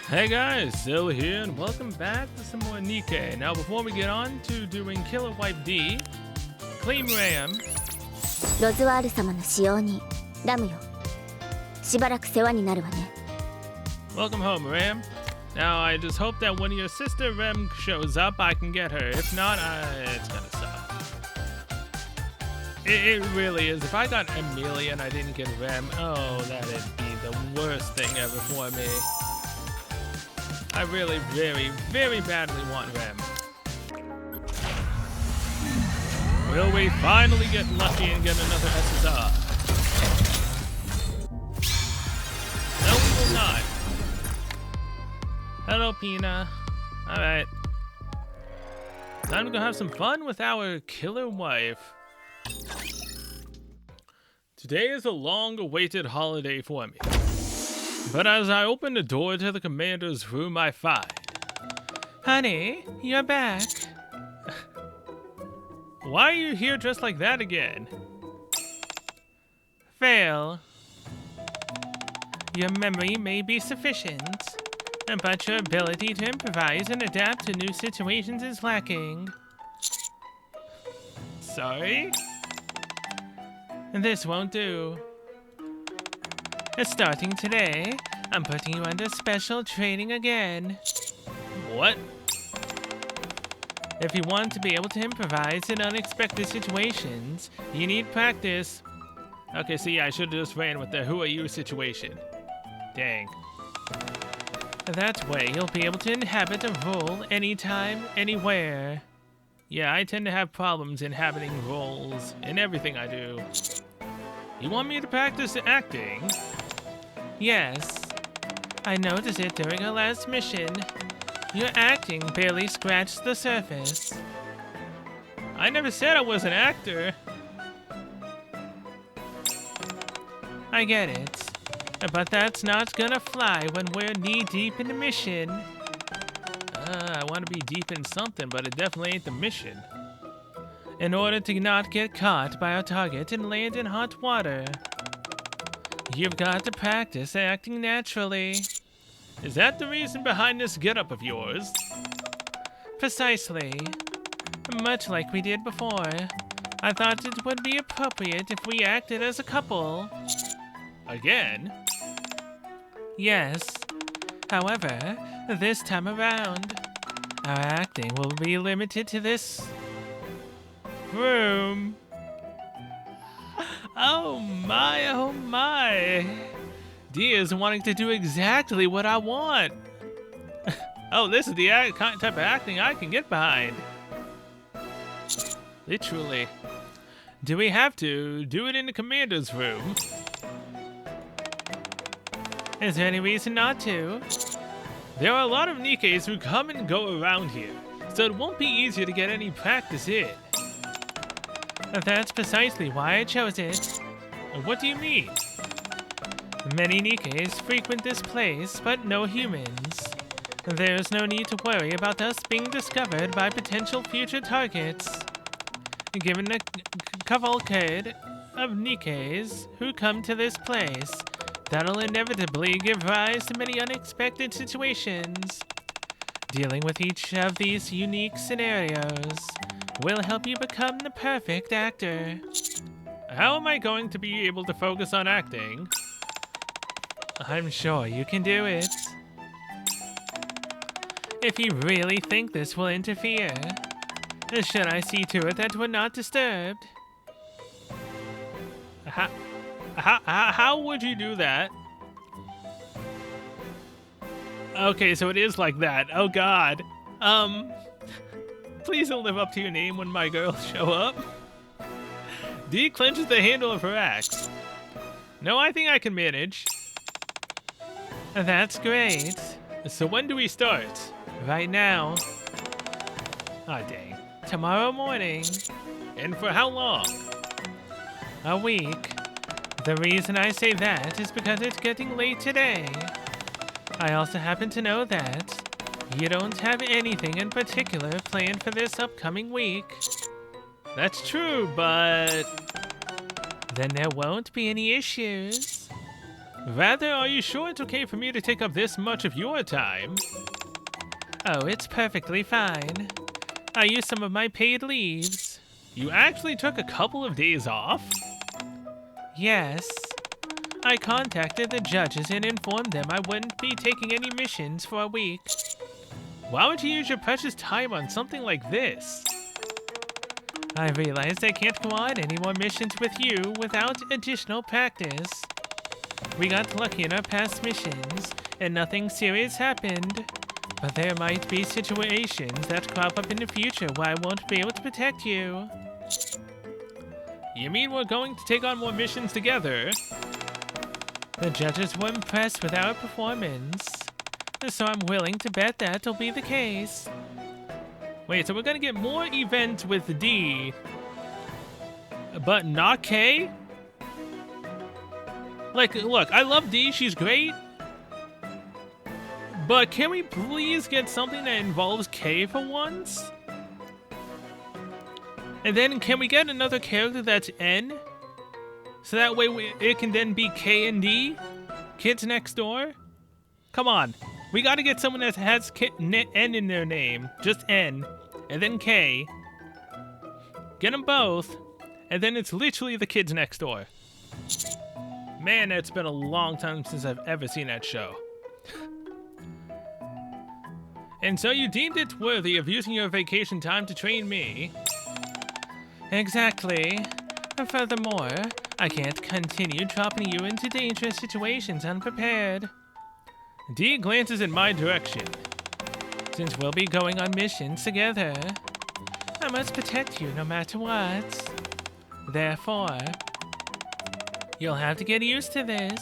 Hey guys, Zill here, and welcome back to some more Nikke. Now before we get on to doing Killer Wipe D, claim Ram. ロズワール様の使用にラムよ。しばらく世話になるわね。Welcome home, Ram. Now I just hope that when your sister Rem shows up, I can get her. If not, it's gonna suck. It really is. If I got Amelia and I didn't get Rem, oh, that'd be the worst thing ever for me. I really, very, very badly want Rem. Will we finally get lucky and get another SSR? No, we will not. Hello, Pina. Alright. Time to go have some fun with our killer wife. Today is a long-awaited holiday for me. But as I open the door to the commander's room, I find... Honey, you're back. Why are you here dressed like that again? Fail. Your memory may be sufficient, but your ability to improvise and adapt to new situations is lacking. Sorry? This won't do. Starting today, I'm putting you under special training again. What? If you want to be able to improvise in unexpected situations, you need practice. Okay, so yeah, I should have just ran with the who are you situation. Dang. That way, you'll be able to inhabit a role anytime, anywhere. Yeah, I tend to have problems inhabiting roles in everything I do. You want me to practice acting? Yes. I noticed it during our last mission. Your acting barely scratched the surface. I never said I was an actor. I get it. But that's not gonna fly when we're knee-deep in the mission. I want to be deep in something, but it definitely ain't the mission. In order to not get caught by our target and land in hot water, you've got to practice acting naturally. Is that the reason behind this getup of yours? Precisely. Much like we did before, I thought it would be appropriate if we acted as a couple. Again? Yes. However, this time around, our acting will be limited to this room. Oh my. D is wanting to do exactly what I want. Oh, this is the type of acting I can get behind. Literally. Do we have to do it in the commander's room? Is there any reason not to? There are a lot of Nikkes who come and go around here, so it won't be easier to get any practice in. That's precisely why I chose it. What do you mean? Many Nikkes frequent this place, but no humans. There's no need to worry about us being discovered by potential future targets. Given the cavalcade of Nikkes who come to this place, that'll inevitably give rise to many unexpected situations. Dealing with each of these unique scenarios will help you become the perfect actor. How am I going to be able to focus on acting? I'm sure you can do it. If you really think this will interfere, should I see to it that we're not disturbed? How would you do that? Okay, so it is like that. Oh god. Please don't live up to your name when my girls show up. D clenches the handle of her axe. No, I think I can manage. That's great. So when do we start? Right now. Aw, dang. Tomorrow morning. And for how long? A week. The reason I say that is because it's getting late today. I also happen to know that you don't have anything in particular planned for this upcoming week. That's true, but then there won't be any issues. Rather, are you sure it's okay for me to take up this much of your time? Oh, it's perfectly fine. I used some of my paid leaves. You actually took a couple of days off? Yes. I contacted the judges and informed them I wouldn't be taking any missions for a week. Why would you use your precious time on something like this? I realized I can't go on any more missions with you without additional practice. We got lucky in our past missions, and nothing serious happened. But there might be situations that crop up in the future where I won't be able to protect you. You mean we're going to take on more missions together? The judges were impressed with our performance, so I'm willing to bet that'll be the case. Wait, so we're gonna get more events with D, but not K? Like, look, I love D, she's great. But can we please get something that involves K for once? And then can we get another character that's N? So that way it can then be K and D? Kids Next Door? Come on. We gotta get someone that has N in their name. Just N. And then K. Get them both. And then it's literally the Kids Next Door. Man, it's been a long time since I've ever seen that show. And so you deemed it worthy of using your vacation time to train me? Exactly. And furthermore, I can't continue dropping you into dangerous situations unprepared. D glances in my direction. Since we'll be going on missions together, I must protect you no matter what. Therefore, you'll have to get used to this,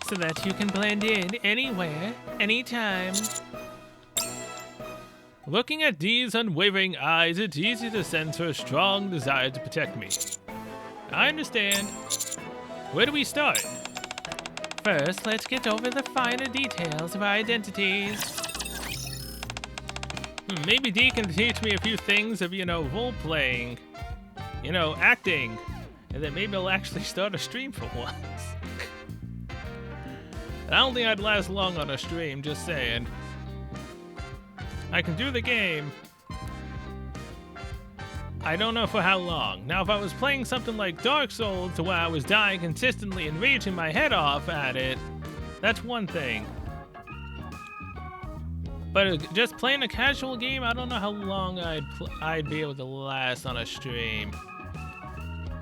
so that you can blend in anywhere, anytime. Looking at Dee's unwavering eyes, it's easy to sense her strong desire to protect me. I understand. Where do we start? First, let's get over the finer details of our identities. Maybe Dee can teach me a few things of, role-playing. Acting. And then maybe I'll actually start a stream for once. I don't think I'd last long on a stream, just saying. I can do the game. I don't know for how long. Now, if I was playing something like Dark Souls to where I was dying consistently and raging my head off at it, that's one thing. But just playing a casual game, I don't know how long I'd be able to last on a stream.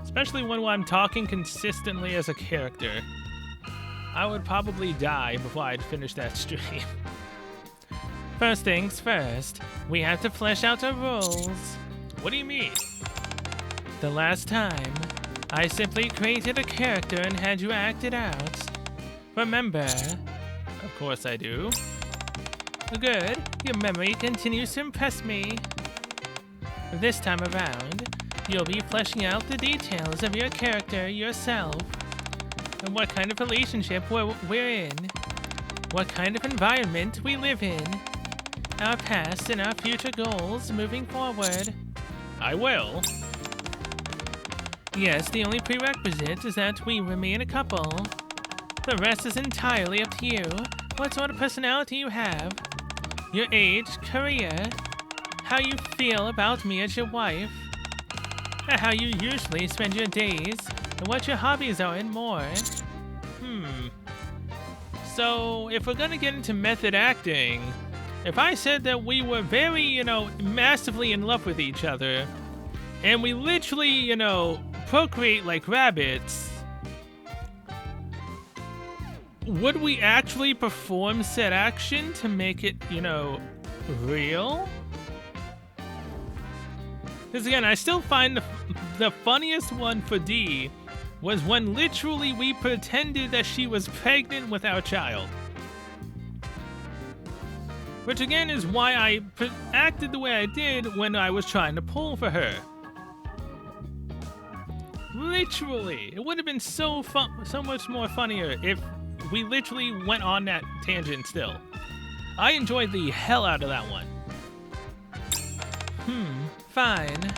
Especially when I'm talking consistently as a character. I would probably die before I'd finish that stream. First things first, we have to flesh out our roles. What do you mean? The last time, I simply created a character and had you act it out. Remember? Of course I do. Good, your memory continues to impress me. This time around, you'll be fleshing out the details of your character yourself. And what kind of relationship we're in. What kind of environment we live in. Our past and our future goals moving forward. I will. Yes, the only prerequisite is that we remain a couple. The rest is entirely up to you. What sort of personality you have, your age, career, how you feel about me as your wife, how you usually spend your days, and what your hobbies are and more. So, if we're gonna get into method acting, if I said that we were very, massively in love with each other, and we literally, procreate like rabbits, would we actually perform said action to make it, real? Because again, I still find the funniest one for D was when literally we pretended that she was pregnant with our child. Which again is why I acted the way I did when I was trying to pull for her. Literally, it would have been so much more funnier if we literally went on that tangent still. I enjoyed the hell out of that one. Fine.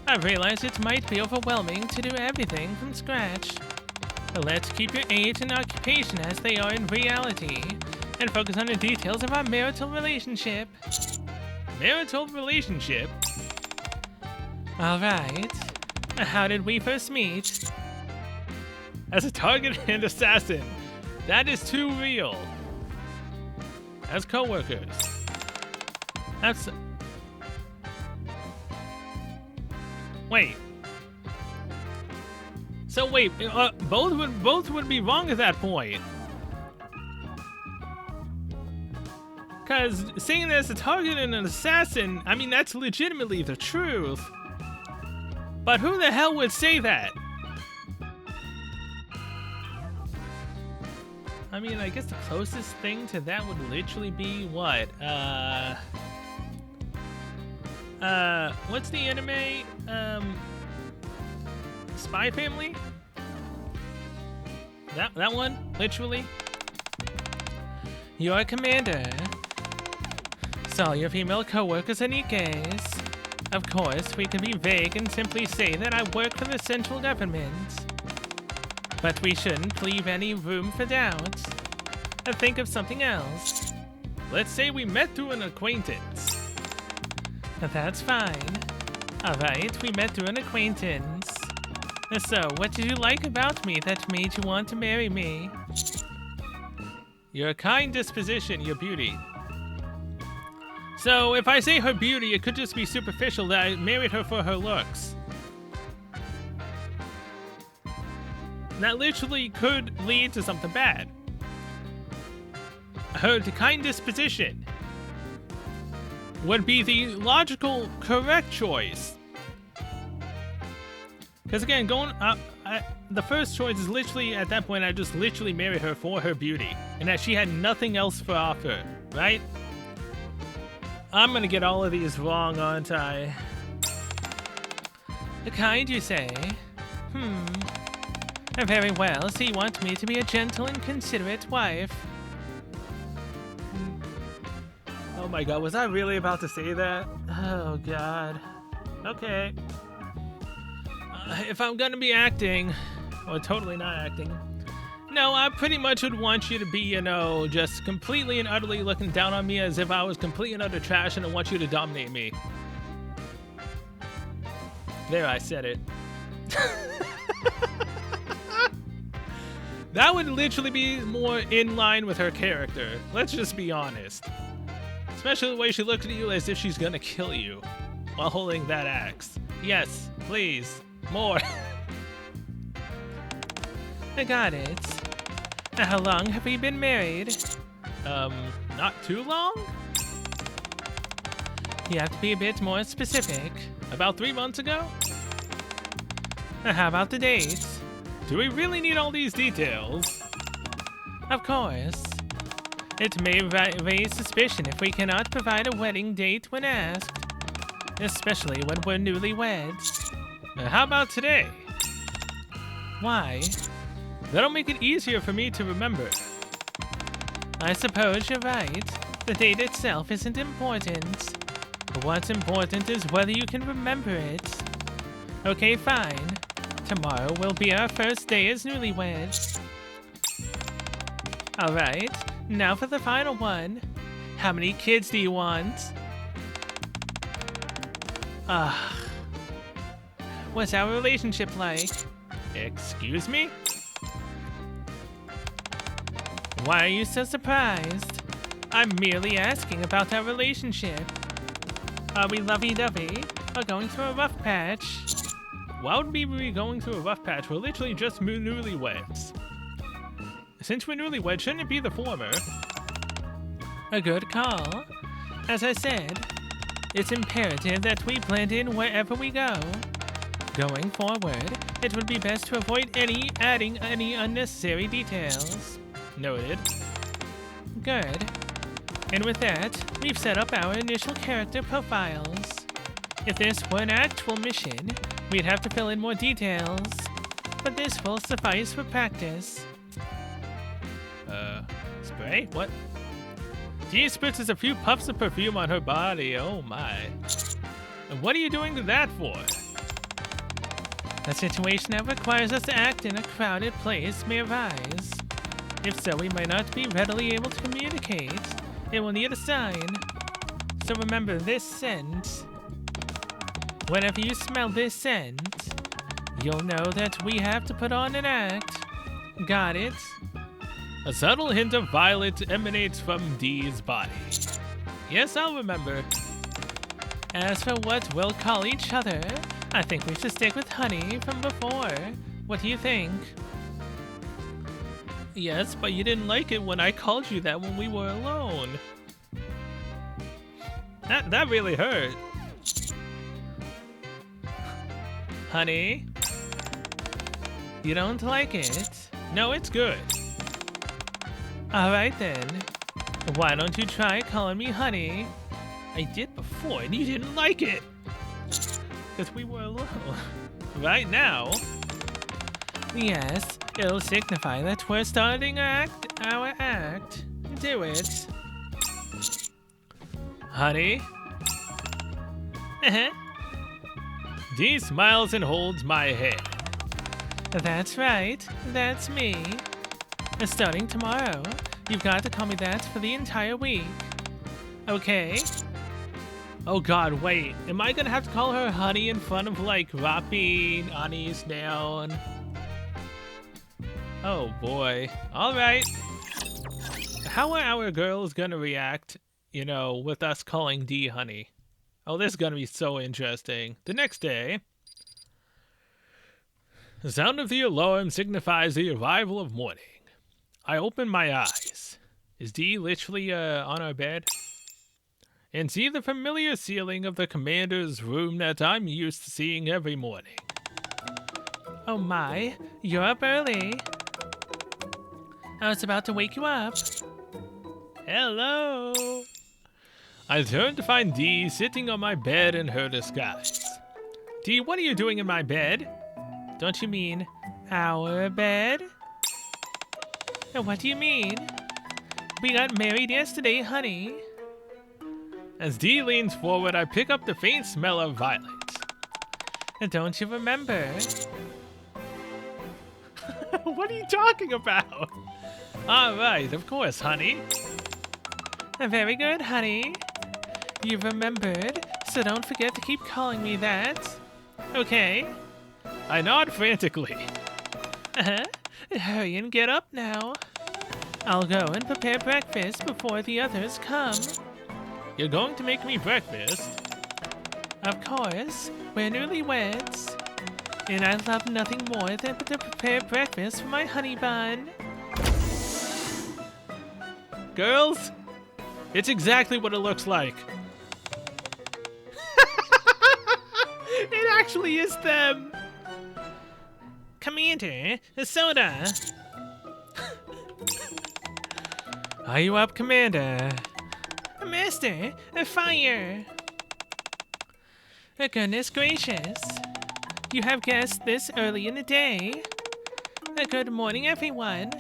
I realize it might be overwhelming to do everything from scratch. Let's keep your age and occupation as they are in reality, and focus on the details of our marital relationship. Marital relationship? Alright. How did we first meet? As a target and assassin. That is too real. As co-workers. That's... Wait. So wait, both would be wrong at that point. Cause saying that as a target and an assassin, I mean that's legitimately the truth. But who the hell would say that? I mean, I guess the closest thing to that would literally be what? What's the anime? Spy Family? That one, literally. You're a commander. So all your female co-workers are Nikkes. Of course, we can be vague and simply say that I work for the central government. But we shouldn't leave any room for doubt. And think of something else. Let's say we met through an acquaintance. That's fine. Alright, we met through an acquaintance. So, what did you like about me that made you want to marry me? Your kind disposition, your beauty. So, if I say her beauty, it could just be superficial that I married her for her looks. That literally could lead to something bad. Her kind disposition would be the logical, correct choice. Because again, the first choice is literally, at that point, I just literally married her for her beauty. And that she had nothing else for offer, right? I'm gonna get all of these wrong, aren't I? The kind, you say? Very well, so you want me to be a gentle and considerate wife. Oh my god, was I really about to say that? Oh god. Okay. If I'm gonna be acting, or totally not acting, no, I pretty much would want you to be, you know, just completely and utterly looking down on me as if I was complete and utter trash and I want you to dominate me. There, I said it. That would literally be more in line with her character. Let's just be honest. Especially the way she looked at you as if she's gonna kill you while holding that axe. Yes, please. More. I got it. Now, how long have we been married? Not too long? You have to be a bit more specific. About 3 months ago? How about the date? Do we really need all these details? Of course. It may raise suspicion if we cannot provide a wedding date when asked. Especially when we're newlyweds. How about today? Why? That'll make it easier for me to remember. I suppose you're right. The date itself isn't important. But what's important is whether you can remember it. Okay, fine. Tomorrow will be our first day as newlyweds. Alright, now for the final one. How many kids do you want? What's our relationship like? Excuse me? Why are you so surprised? I'm merely asking about our relationship. Are we lovey-dovey or going through a rough patch? Why would we be going through a rough patch? We're literally just newlyweds. Since we're newlyweds, shouldn't it be the former? A good call. As I said, it's imperative that we blend in wherever we go. Going forward, it would be best to avoid adding any unnecessary details. Noted. Good. And with that, we've set up our initial character profiles. If this were an actual mission, we'd have to fill in more details. But this will suffice for practice. Spray? What? She spritz a few puffs of perfume on her body, oh my. And what are you doing that for? A situation that requires us to act in a crowded place may arise. If so, we might not be readily able to communicate. It will need a sign. So remember this scent. Whenever you smell this scent, you'll know that we have to put on an act. Got it? A subtle hint of violet emanates from Dee's body. Yes, I'll remember. As for what we'll call each other, I think we should stick with Honey from before. What do you think? Yes, but you didn't like it when I called you that when we were alone. That really hurt. Honey? You don't like it? No, it's good. Alright then. Why don't you try calling me Honey? I did before and you didn't like it. Because we were alone. Right now? Yes, it'll signify that we're starting our act. Do it. Honey? Dee smiles and holds my hand. That's right, that's me. Starting tomorrow, you've got to call me that for the entire week. Okay? Oh god, wait. Am I gonna have to call her Honey in front of, like, Rappi, Annie's down? Oh boy. Alright. How are our girls gonna react, you know, with us calling Dee Honey? Oh, this is gonna be so interesting. The next day. The sound of the alarm signifies the arrival of morning. I open my eyes. Is Dee literally, on our bed? And see the familiar ceiling of the commander's room that I'm used to seeing every morning. Oh my, you're up early. I was about to wake you up. Hello. I turn to find Dee sitting on my bed in her disguise. Dee, what are you doing in my bed? Don't you mean our bed? What do you mean? We got married yesterday, honey. As Dee leans forward, I pick up the faint smell of violets. Don't you remember? What are you talking about? Alright, of course, honey. Very good, honey. You've remembered, so don't forget to keep calling me that. Okay? I nod frantically. Hurry and get up now. I'll go and prepare breakfast before the others come. You're going to make me breakfast? Of course, we're newlyweds. And I love nothing more than to prepare breakfast for my honey bun. Girls, it's exactly what it looks like. It actually is them. Commander, a soda. Are you up, Commander? Master, a fire. Goodness gracious. You have guests this early in the day. Good morning, everyone.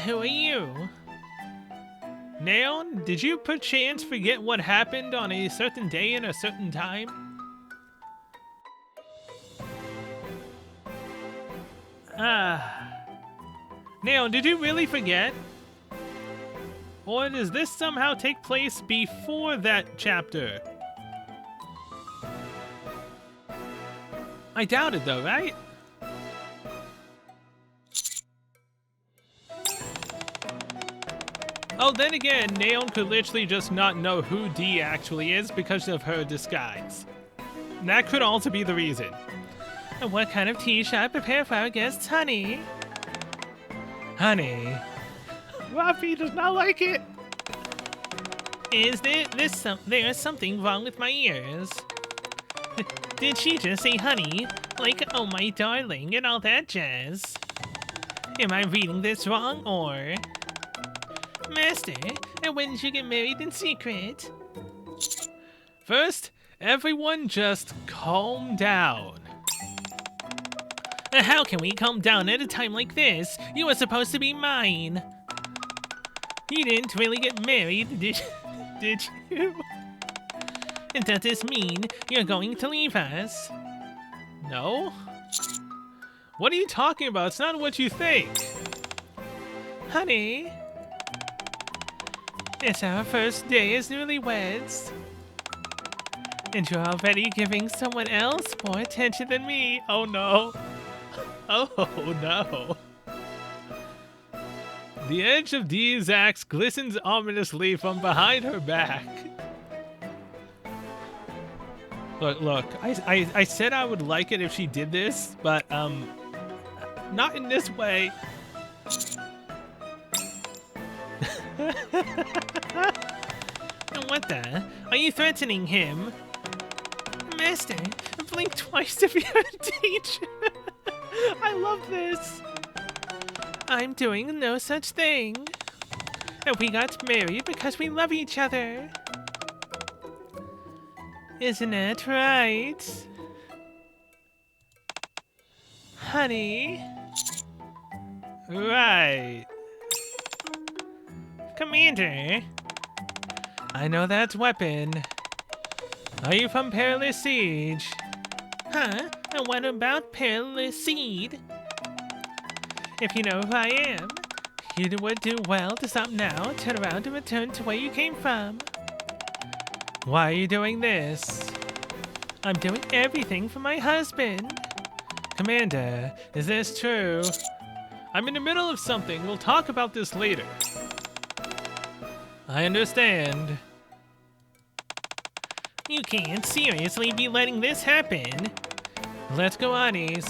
Who are you? Neon, did you perchance forget what happened on a certain day and a certain time? Neon, did you really forget? Or does this somehow take place before that chapter? I doubt it though, right? Oh, then again, Neon could literally just not know who Dee actually is because of her disguise. And that could also be the reason. What kind of tea should I prepare for our guests, honey? Honey. Rafi does not like it. Is there's something wrong with my ears? Did she just say honey? Like, oh my darling and all that jazz? Am I reading this wrong or... Master, when did you get married in secret? First, everyone just calm down. How can we calm down at a time like this? You were supposed to be mine. You didn't really get married, did you? And does this mean you're going to leave us? No? What are you talking about? It's not what you think. Honey, it's our first day as newlyweds. And you're already giving someone else more attention than me. Oh no. Oh no. The edge of Dee's axe glistens ominously from behind her back. Look, I said I would like it if she did this, but, not in this way. What the? Are you threatening him? Master, blink twice if you're a teacher. I love this. I'm doing no such thing. And we got married because we love each other. Isn't that right? Honey? Right. Commander? I know that weapon. Are you from Perilous Siege? Huh? And what about Perilous Seed? If you know who I am, you would do well to stop now, turn around, and return to where you came from. Why are you doing this? I'm doing everything for my husband. Commander, is this true? I'm in the middle of something. We'll talk about this later. I understand. You can't seriously be letting this happen. Let's go, Anis.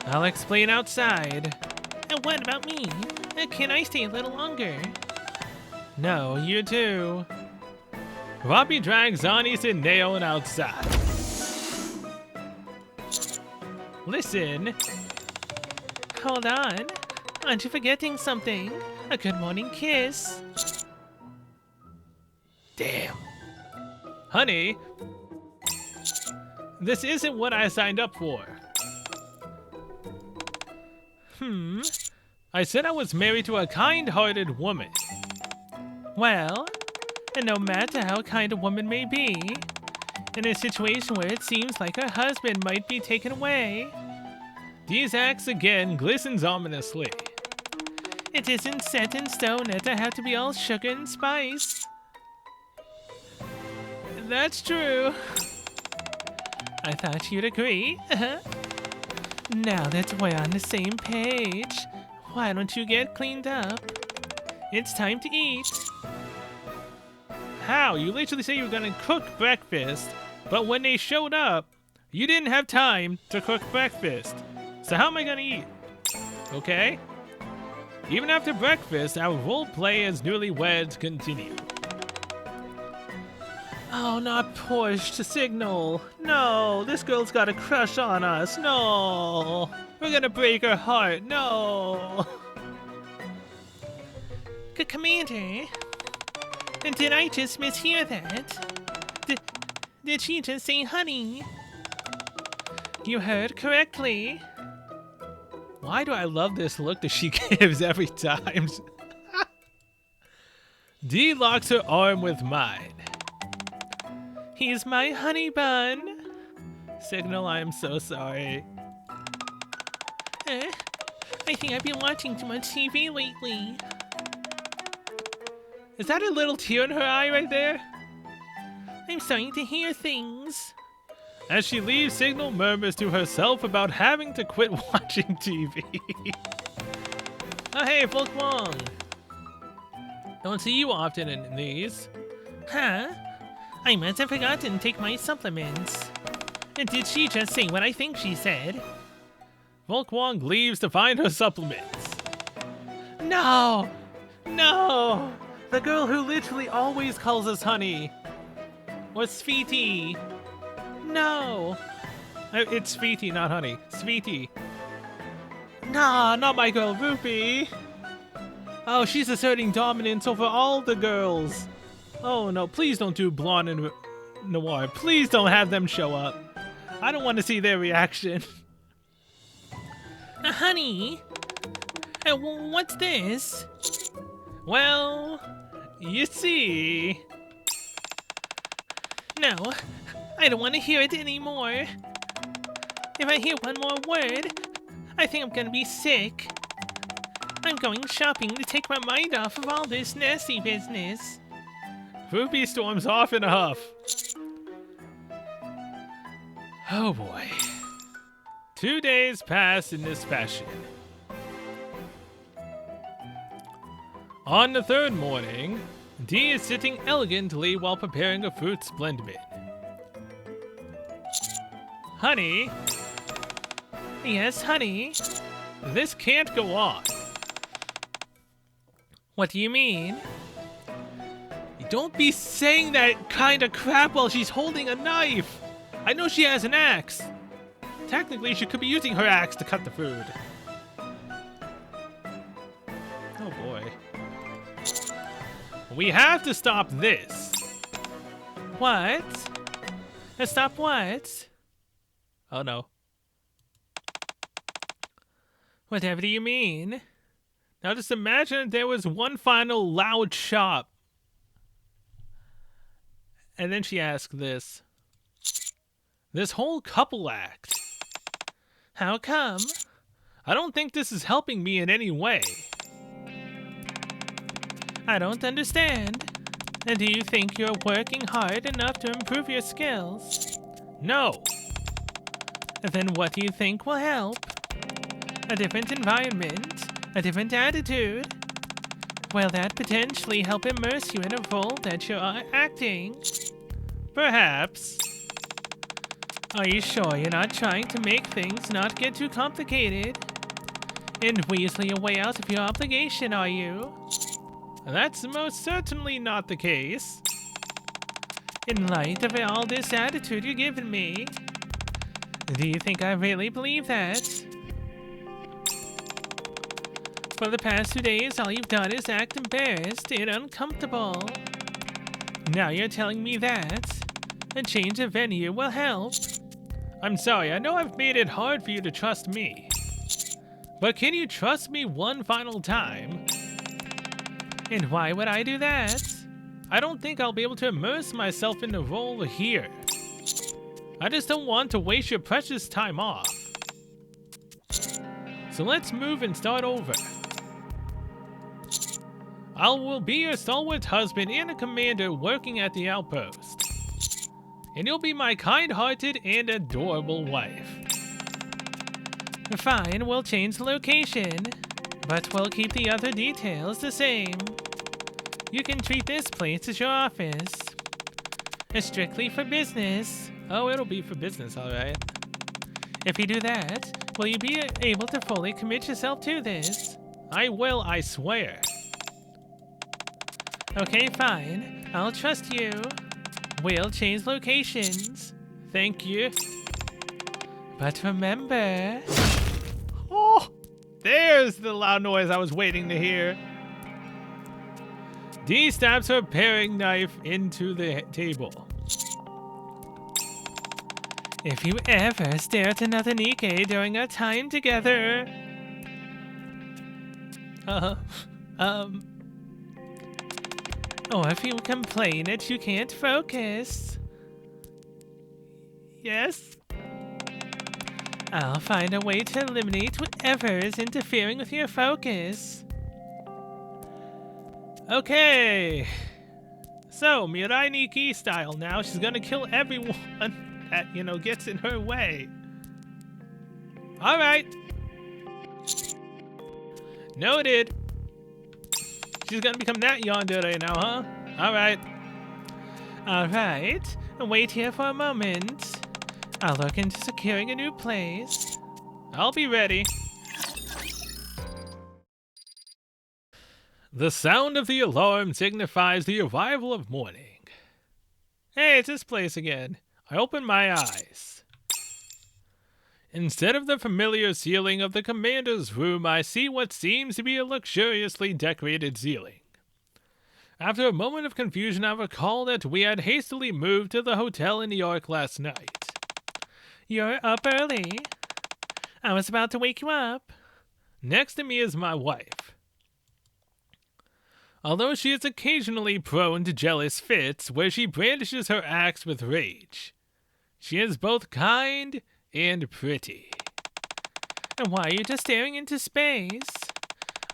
I'll explain outside. And what about me? Can I stay a little longer? No, you too. Robbie drags Anis and Neon outside. Listen. Hold on. Aren't you forgetting something? A good morning kiss. Damn. Honey, this isn't what I signed up for. I said I was married to a kind-hearted woman. Well, and no matter how kind a woman may be, in a situation where it seems like her husband might be taken away, Dee's axe again glistens ominously. It isn't set in stone that I have to be all sugar and spice. That's true. I thought you'd agree. Now that we're on the same page, why don't you get cleaned up? It's time to eat. How? You literally say you were gonna cook breakfast, but when they showed up, you didn't have time to cook breakfast. So how am I gonna eat? Okay? Even after breakfast, our roleplay as newlyweds continue. Oh, not push to signal. No, this girl's got a crush on us. No, we're gonna break her heart. No. Commander, did I just mishear that? Did she just say honey? You heard correctly. Why do I love this look that she gives every time? Dee locks her arm with mine. He's my honey bun. Signal, I am so sorry. I think I've been watching too much TV lately. Is that a little tear in her eye right there? I'm starting to hear things. As she leaves, Signal murmurs to herself about having to quit watching TV. Oh hey, Volk Wong. Don't see you often in these. Huh? I must have forgotten to take my supplements. Did she just say what I think she said? Volk Wong leaves to find her supplements. No! No! The girl who literally always calls us honey. Or Sweetie. No! It's Sweetie, not honey. Sweetie. Nah, not my girl, Ruby. Oh, she's asserting dominance over all the girls. Oh no, please don't do Blonde and Noir. Please don't have them show up. I don't want to see their reaction. Honey? What's this? Well, you see... No, I don't want to hear it anymore. If I hear one more word, I think I'm gonna be sick. I'm going shopping to take my mind off of all this nasty business. Ruby storms off in a huff. Oh boy. 2 days pass in this fashion. On the third morning, Dee is sitting elegantly while preparing a fruit splendid. Honey? Yes, honey? This can't go on. What do you mean? Don't be saying that kind of crap while she's holding a knife! I know she has an axe! Technically, she could be using her axe to cut the food. Oh boy. We have to stop this. What? Stop what? Oh no. Whatever do you mean? Now just imagine there was one final loud shot. And then she asked this. This whole couple act. How come? I don't think this is helping me in any way. I don't understand. And do you think you're working hard enough to improve your skills? No. Then what do you think will help? A different environment? A different attitude? Will that potentially help immerse you in a role that you're acting? Perhaps. Are you sure you're not trying to make things not get too complicated? And weasel your way out of your obligation, are you? That's most certainly not the case. In light of all this attitude you're giving me, do you think I really believe that? For the past 2 days, all you've done is act embarrassed and uncomfortable. Now you're telling me that a change of venue will help. I'm sorry, I know I've made it hard for you to trust me. But can you trust me one final time? And why would I do that? I don't think I'll be able to immerse myself in the role here. I just don't want to waste your precious time off. So let's move and start over. I will be your stalwart husband and a commander working at the outpost. And you'll be my kind-hearted and adorable wife. Fine, we'll change the location, but we'll keep the other details the same. You can treat this place as your office. It's strictly for business. Oh, it'll be for business, alright. If you do that, will you be able to fully commit yourself to this? I will, I swear. Okay, fine. I'll trust you. We'll change locations. Thank you. But remember... Oh! There's the loud noise I was waiting to hear. Dee stabs her paring knife into the table. If you ever stare at another Nikke during our time together... Or if you complain that you can't focus... Yes? I'll find a way to eliminate whatever is interfering with your focus. Okay. So, Mirai Nikke style now. She's gonna kill everyone that, gets in her way. Alright. Noted. She's gonna become that yandere now, huh? Alright. Alright. Wait here for a moment. I'll look into securing a new place. I'll be ready. The sound of the alarm signifies the arrival of morning. Hey, it's this place again. I open my eyes. Instead of the familiar ceiling of the commander's room, I see what seems to be a luxuriously decorated ceiling. After a moment of confusion, I recall that we had hastily moved to the hotel in New York last night. You're up early. I was about to wake you up. Next to me is my wife. although she is occasionally prone to jealous fits where she brandishes her axe with rage. She is both kind and pretty. And why are you just staring into space?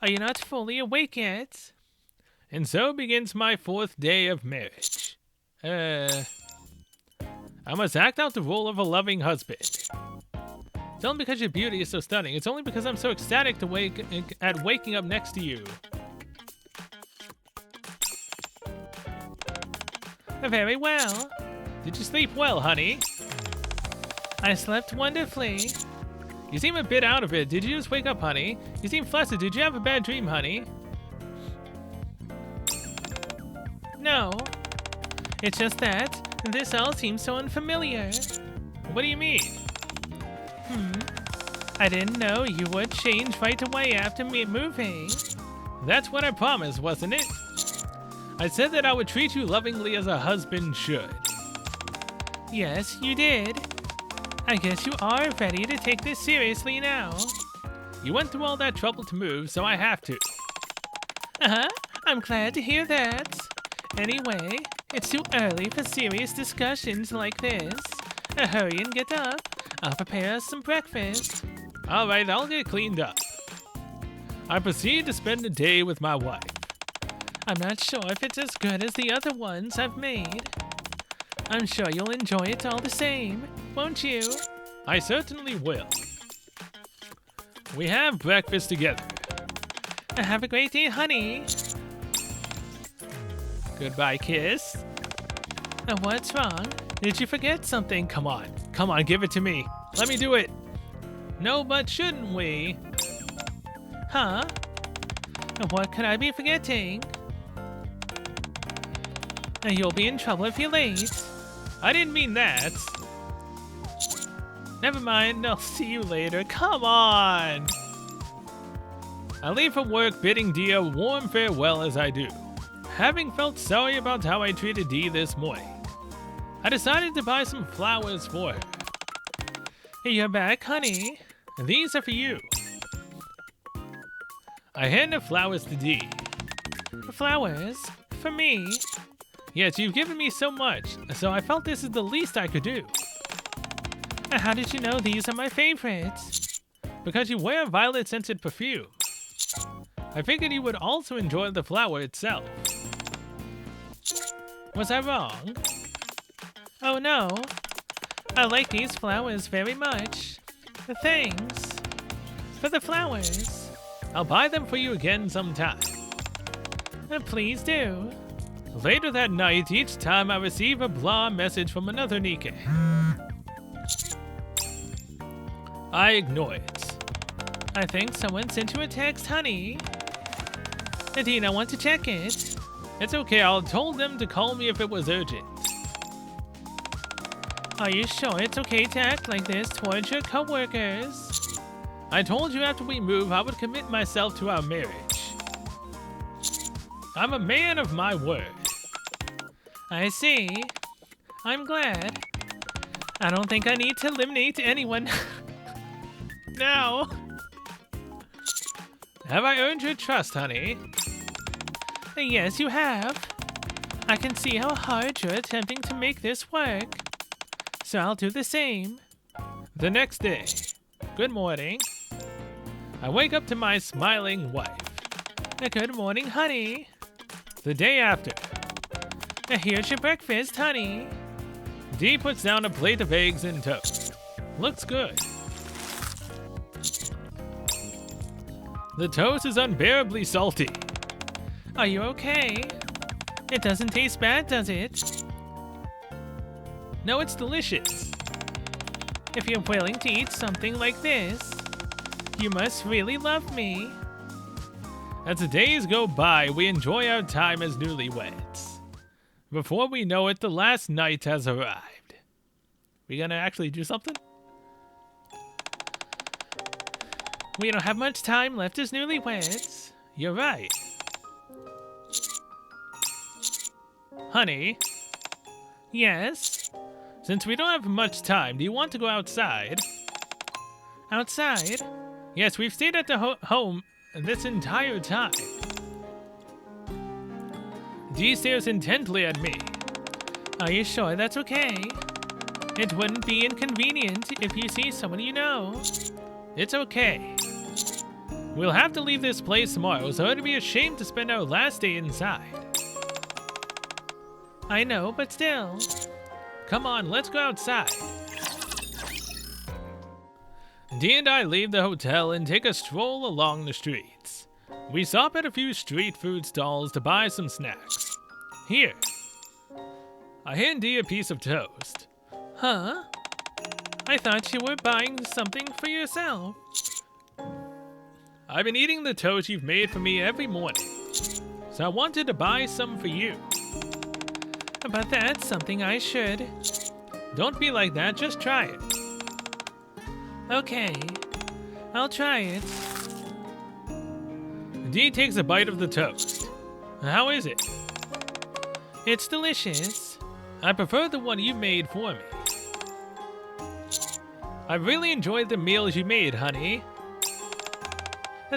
Are you not fully awake yet? And so begins my 4th day of marriage. I must act out the role of a loving husband. It's only because your beauty is so stunning. It's only because I'm so ecstatic to waking up next to you. Very well. Did you sleep well, honey? I slept wonderfully. You seem a bit out of it. Did you just wake up, honey? You seem flustered. Did you have a bad dream, honey? No. It's just that this all seems so unfamiliar. What do you mean? I didn't know you would change right away after me moving. That's what I promised, wasn't it? I said that I would treat you lovingly as a husband should. Yes, you did. I guess you are ready to take this seriously now. You went through all that trouble to move, so I have to. I'm glad to hear that. Anyway, it's too early for serious discussions like this. Hurry and get up. I'll prepare us some breakfast. Alright, I'll get cleaned up. I proceed to spend the day with my wife. I'm not sure if it's as good as the other ones I've made. I'm sure you'll enjoy it all the same, won't you? I certainly will. We have breakfast together. Have a great day, honey. Goodbye, kiss. What's wrong? Did you forget something? Come on, give it to me. Let me do it. No, but shouldn't we? Huh? What could I be forgetting? You'll be in trouble if you're late. I didn't mean that. Never mind, I'll see you later. Come on! I leave for work bidding Dee a warm farewell as I do. Having felt sorry about how I treated Dee this morning, I decided to buy some flowers for her. You're back, honey. These are for you. I hand the flowers to Dee. Flowers? For me? Yes, you've given me so much, so I felt this is the least I could do. How did you know these are my favorites? Because you wear violet-scented perfume. I figured you would also enjoy the flower itself. Was I wrong? Oh no. I like these flowers very much. Thanks. For the flowers. I'll buy them for you again sometime. Please do. Later that night, each time I receive a blah message from another Nikke, I ignore it. I think someone sent you a text, honey. Nadine, I want to check it. It's okay, I'll told them to call me if it was urgent. Are you sure it's okay to act like this towards your coworkers? I told you after we move I would commit myself to our marriage. I'm a man of my word. I see. I'm glad. I don't think I need to eliminate anyone now. Have I earned your trust, honey? Yes, you have. I can see how hard you're attempting to make this work. So I'll do the same. The next day. Good morning. I wake up to my smiling wife. Good morning, honey. The day after. Here's your breakfast, honey. Dee puts down a plate of eggs and toast. Looks good. The toast is unbearably salty. Are you okay? It doesn't taste bad, does it? No, it's delicious. If you're willing to eat something like this, you must really love me. As the days go by, we enjoy our time as newlyweds. Before we know it, the last night has arrived. We gonna actually do something? We don't have much time left as newlyweds. You're right. Honey? Yes? Since we don't have much time, do you want to go outside? Outside? Yes, we've stayed at the home this entire time. Dee stares intently at me. Are you sure that's okay? It wouldn't be inconvenient if you see someone you know. It's okay. We'll have to leave this place tomorrow, so it'd be a shame to spend our last day inside. I know, but still. Come on, let's go outside. Dee and I leave the hotel and take a stroll along the streets. We stop at a few street food stalls to buy some snacks. Here. I hand Dee a piece of toast. Huh? I thought you were buying something for yourself. I've been eating the toast you've made for me every morning, so I wanted to buy some for you. But that's something I should. Don't be like that, just try it. Okay, I'll try it. Dee takes a bite of the toast. How is it? It's delicious. I prefer the one you made for me. I really enjoyed the meals you made, honey.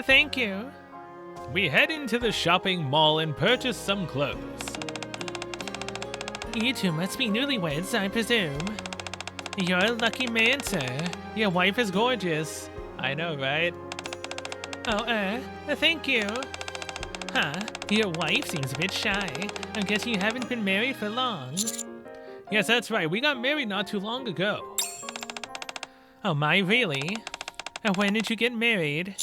Thank you. We head into the shopping mall and purchase some clothes. You two must be newlyweds, I presume. You're a lucky man, sir. Your wife is gorgeous. I know, right? Oh, thank you. Huh, your wife seems a bit shy. I guess you haven't been married for long. Yes, that's right. We got married not too long ago. Oh my, really? And when did you get married?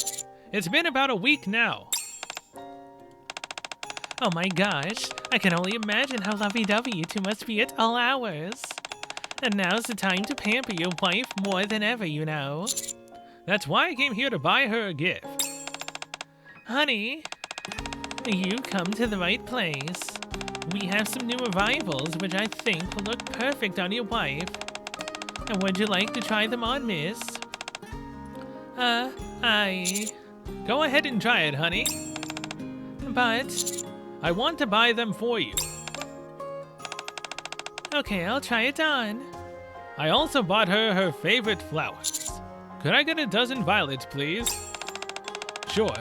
It's been about a week now. Oh my gosh, I can only imagine how lovey-dovey you two must be at all hours. And now's the time to pamper your wife more than ever, you know. That's why I came here to buy her a gift. Honey, you come to the right place. We have some new arrivals which I think will look perfect on your wife. And would you like to try them on, miss? Go ahead and try it, honey. But I want to buy them for you. Okay, I'll try it on. I also bought her her favorite flowers. Could I get a dozen violets, please? Sure.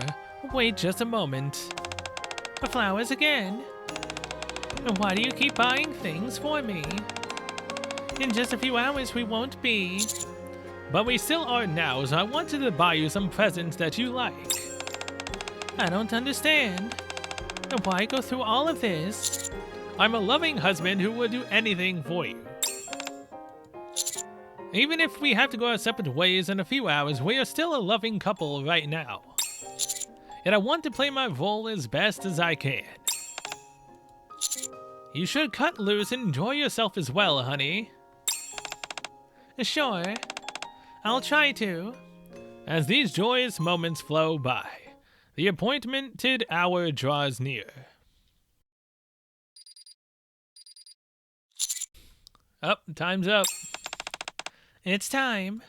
Wait just a moment. Flowers again? Why do you keep buying things for me? In just a few hours we won't be. But we still are now, so I wanted to buy you some presents that you like. I don't understand. Why go through all of this? I'm a loving husband who would do anything for you. Even if we have to go our separate ways in a few hours, we are still a loving couple right now. And I want to play my role as best as I can. You should cut loose and enjoy yourself as well, honey. Sure. I'll try to. As these joyous moments flow by, the appointed hour draws near. Time's up. It's time.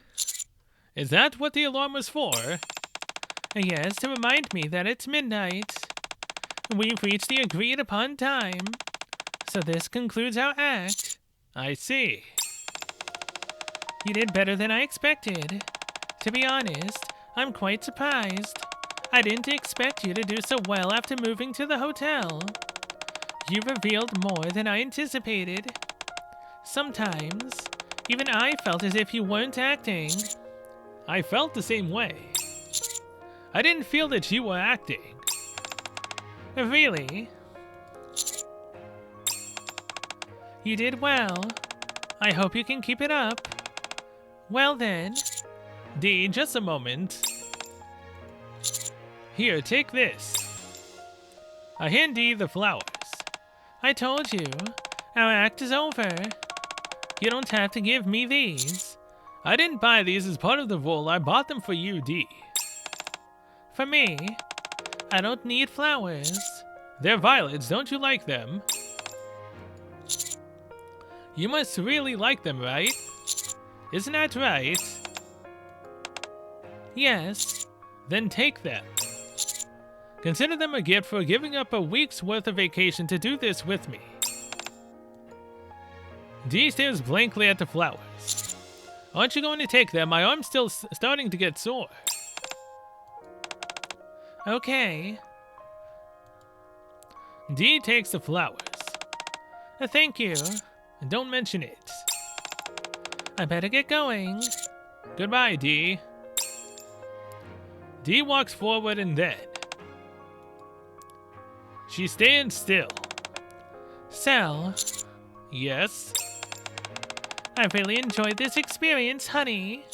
Is that what the alarm was for? Yes, to remind me that it's midnight. We've reached the agreed upon time. So this concludes our act. I see. You did better than I expected. To be honest, I'm quite surprised. I didn't expect you to do so well after moving to the hotel. You revealed more than I anticipated. Sometimes, even I felt as if you weren't acting. I felt the same way. I didn't feel that you were acting. Really? You did well. I hope you can keep it up. Well then. Dee, just a moment. Here, take this. I hand Dee the flowers. I told you, our act is over. You don't have to give me these. I didn't buy these as part of the role. I bought them for you, Dee. For me? I don't need flowers. They're violets, don't you like them? You must really like them, right? Isn't that right? Yes. Then take them. Consider them a gift for giving up a week's worth of vacation to do this with me. Dee stares blankly at the flowers. Aren't you going to take them? My arm's still starting to get sore. Okay. D takes the flowers. Thank you. Don't mention it. I better get going. Goodbye, D. D walks forward and then she stands still. Cell. Yes. I really enjoyed this experience, honey.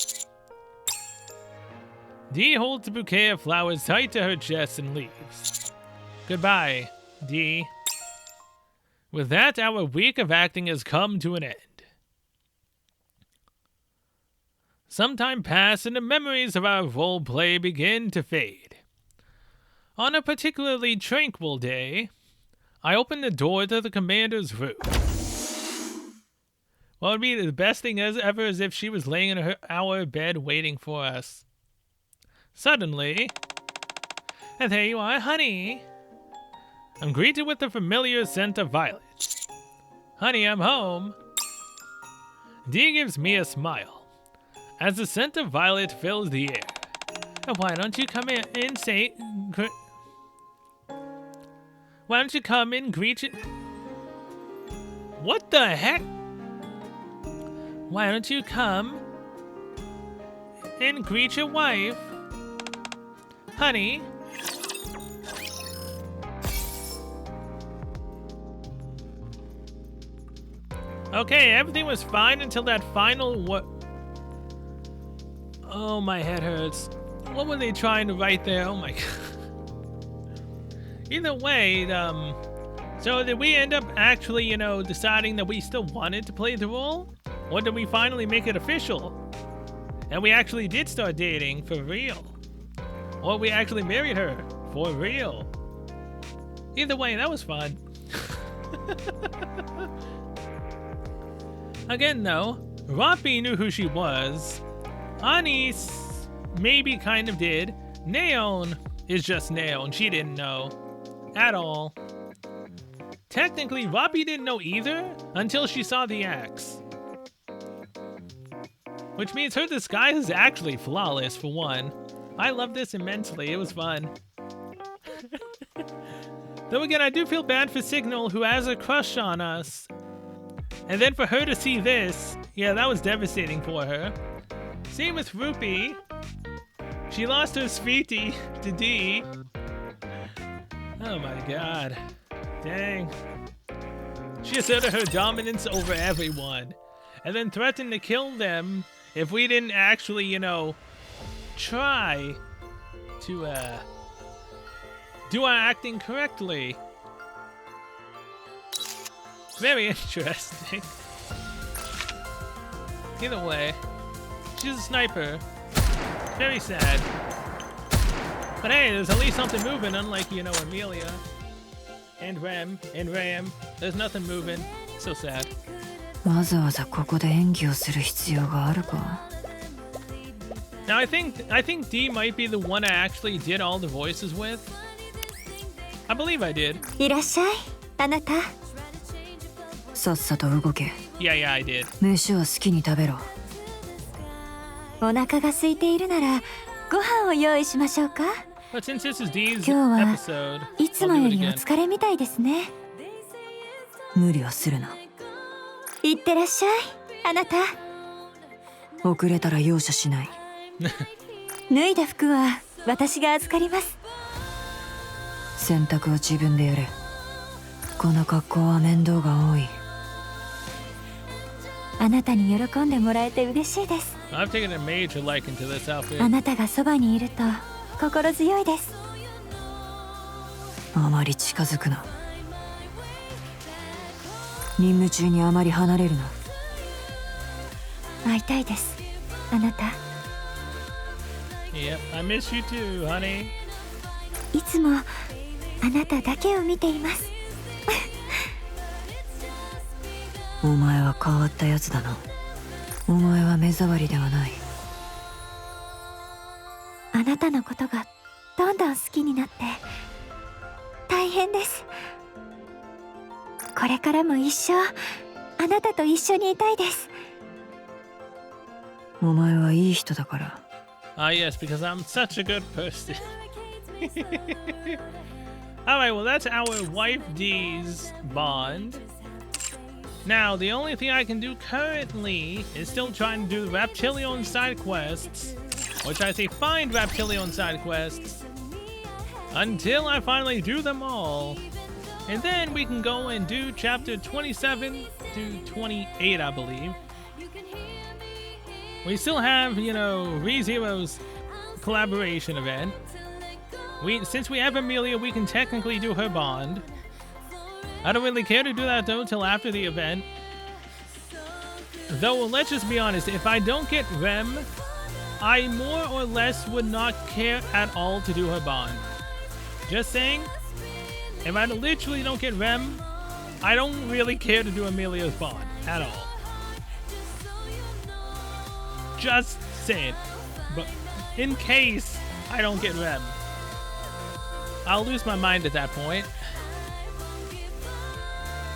D holds a bouquet of flowers tight to her chest and leaves. Goodbye, D. With that, our week of acting has come to an end. Some time passes and the memories of our role play begin to fade. On a particularly tranquil day, I open the door to the commander's room. What would be the best thing ever is if she was laying in our bed waiting for us. Suddenly, and there you are, honey. I'm greeted with the familiar scent of violets. Honey, I'm home. D gives me a smile as the scent of violet fills the air. And why don't you come in and say... Why don't you come in and greet you... What the heck? Why don't you come and greet your wife? Honey. Okay, everything was fine until that final what? Oh, my head hurts. What were they trying to write there? Oh my god. Either way, so did we end up actually, deciding that we still wanted to play the role? Or did we finally make it official? And we actually did start dating for real? Or we actually married her for real? Either way, that was fun. Again, though, Roppy knew who she was. Anis maybe kind of did. Neon is just Neon. She didn't know. At all. Technically, Roppy didn't know either until she saw the axe. Which means her disguise is actually flawless, for one. I love this immensely. It was fun. Though again, I do feel bad for Signal, who has a crush on us. And then for her to see this, yeah, that was devastating for her. Same with Rupee. She lost her Sweetie to D. Oh my god. Dang. She asserted her dominance over everyone. And then threatened to kill them if we didn't actually, try to, do our acting correctly. Very interesting. Either way, she's a sniper. Very sad. But hey, there's at least something moving, unlike, Amelia. And Ram. There's nothing moving. So sad. わざわざここで演技をする必要があるか? Now I think D might be the one I actually did all the voices with. I believe I did. いらっしゃい、あなた。さっさと動け。Yeah, I did. 飯は好きに食べろ。お腹が空いているならご飯を用意しましょうか。 But since this is D's 今日は episode, いつもよりお疲れみたいですね。無理はするな。いってらっしゃい、あなた。遅れたら容赦しない。脱いだ服は私が預かります。洗濯は自分でやれ。この格好は面倒が多い。あなたに喜んでもらえて嬉しいです。I've taken a major liking to this outfit. あなたがそばにいると心強いです。あまり近づくな。任務中にあまり離れるな。会いたいです、あなた。Yep, I miss you too, honey. いつもあなただけを見ています。お前は変わったやつだな。お前は目障りではない。あなたのことがどんどん好きになって大変です。これからも一生あなたと一緒にいたいです。お前はいい人だから。 Ah, yes, because I'm such a good person. Alright, well that's our wife D's bond. Now, the only thing I can do currently is still trying to do the Raptilion side quests. Which I say find Raptilion side quests. Until I finally do them all. And then we can go and do chapter 27 to 28, I believe. We still have, you know, ReZero's collaboration event. Since we have Amelia, we can technically do her bond. I don't really care to do that though till after the event. Though, let's just be honest, if I don't get Rem, I more or less would not care at all to do her bond. Just saying, if I literally don't get Rem, I don't really care to do Amelia's bond at all. Just saying. But in case I don't get Rem, I'll lose my mind at that point.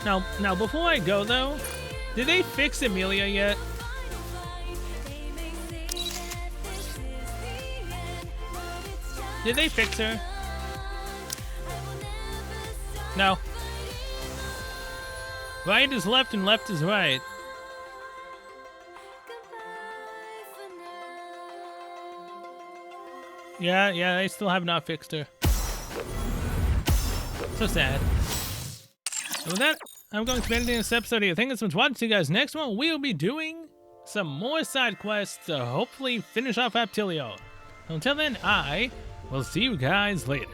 Now before I go though, did they fix Amelia yet? Did they fix her? No. Right is left and left is right. Yeah, they still have not fixed her. So sad. And with that, I'm going to end this episode here. Thank you so much for watching. See you guys next one. We'll be doing some more side quests to hopefully finish off Raptilion. Until then, I will see you guys later.